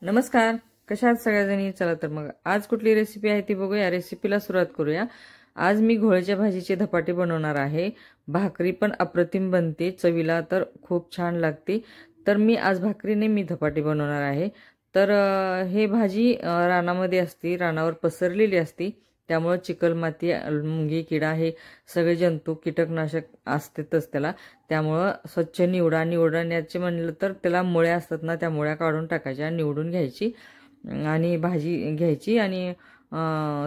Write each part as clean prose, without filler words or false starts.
नमस्कार, कशा आहात सगळ्याजणी? चला तर मग आज कुठली रेसिपी आहे ती बघूया. रेसिपीला सुरुवात करूया. आज मी घोळच्या भाजीचे धपाटे बनवणार आहे. भाकरी पण अप्रतिम बनते, चवीला तर खूप छान लागते. तर मी आज भाकरीने मी धपाटे बनवणार आहे. तर हे भाजी रानामध्ये असते, रानावर पसरलेली असते. त्यामुळे चिकल माती, मुंगी, किडा हे सगळे जंतू, कीटकनाशक असतेच त्याला. त्यामुळं स्वच्छ निवडण्याचे म्हणलं तर त्याला मुळ्या असतात ना, त्या मुळ्या काढून टाकायच्या, निवडून घ्यायची आणि भाजी घ्यायची आणि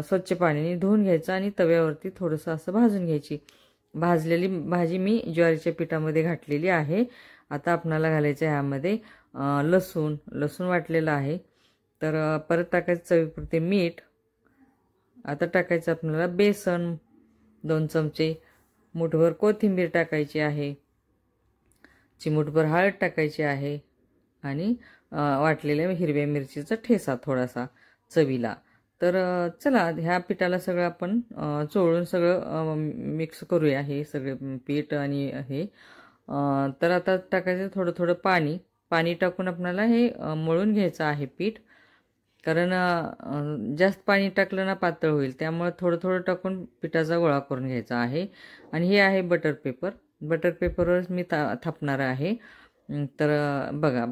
स्वच्छ पाण्याने धुवून घ्यायचं आणि तव्यावरती थोडंसं असं भाजून घ्यायची. भाजलेली भाजी मी ज्वारीच्या पिठामध्ये घातलेली आहे. आता आपणाला घालायचं आहे ह्यामध्ये लसूण वाटलेलं आहे. तर परत टाकायचं चवीपुरते मीठ. आता टाकायचं आपल्याला बेसन 2 चमचे, मुठभर कोथिंबीर टाकायची आहे, चिमूटभर हळद टाकायची आहे आणि वाटलेल्या हिरव्या मिरचीचा ठेचा थोडासा चवीला. तर चला ह्या पिठाला सगळं आपण चोळून सगळं मिक्स करूया, हे सगळे पीठ आणि हे. तर आता टाकायचं थोडं थोडं पाणी टाकून आपल्याला हे मळून घ्यायचं आहे पीठ. कारण जास्त पाणी टाकलं ना पातळ होईल, त्यामुळे थोडं थोडं टाकून पिठाचा गोळा करून घ्यायचा आहे. आणि हे आहे बटर पेपरवरच मी थापणार आहे. तर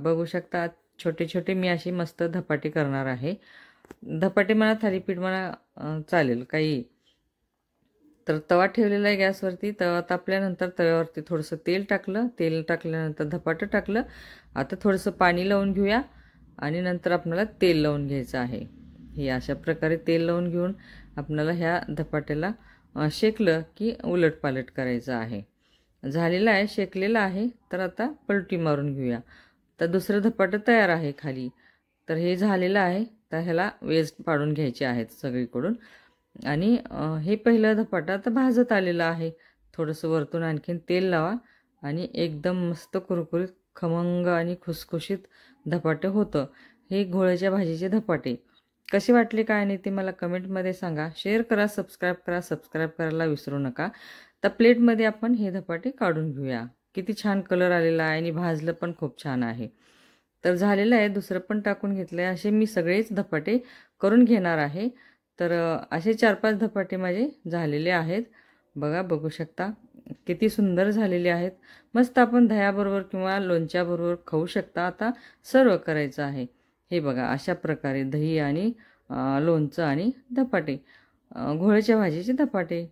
बघू शकता, छोटे छोटे मी अशी मस्त धपाटे करणार आहे. धपाटे म्हणा, थालीपीठ म्हणा, चालेल काही. तर तवा ठेवलेला आहे गॅसवरती. तवा तापल्यानंतर तव्यावरती थोडंसं तेल टाकल्यानंतर धपाटं टाकलं. आता थोडंसं पाणी लावून घेऊया आणि नंतर आपल्याला तेल लावून घ्यायचं आहे. हे अशा प्रकारे तेल लावून घेऊन आपल्याला ह्या धपाट्याला शेकलं की उलटपालट करायचं आहे. झालेलं आहे, शेकलेलं आहे. तर आता पलटी मारून घेऊया. तर दुसरं धपाटं तयार आहे खाली. तर हे झालेलं आहे. तर ह्याला वेस्ट पाडून घ्यायचे आहेत सगळीकडून. आणि हे पहिलं धपाटं आता भाजत आलेलं आहे. थोडंसं वरतून आणखीन तेल लावा आणि एकदम मस्त कुरकुरीत, खमंग आणि खुसखुशीत धपाटे होतं. हे घोळच्या भाजीचे धपाटे कसे वाटले काय नाही ते मला कमेंटमध्ये सांगा. शेअर करा, सबस्क्राईब करायला विसरू नका. तर प्लेटमध्ये आपण हे धपाटे काढून घेऊया. किती छान कलर आलेला आहे आणि भाजलं पण खूप छान आहे. तर झालेलं आहे. दुसरं पण टाकून घेतलं आहे. असे मी सगळेच धपाटे करून घेणार आहे. तर असे 4-5 धपाटे माझे झालेले आहेत. बघू शकता किती सुंदर झालेले आहेत. मस्त आपण दह्याबरोबर किंवा लोणच्याबरोबर खाऊ शकता. आता सर्व करायचं आहे. हे बघा, अशा प्रकारे दही आणि लोणचं आणि धपाटे, घोळच्या भाजीचे धपाटे.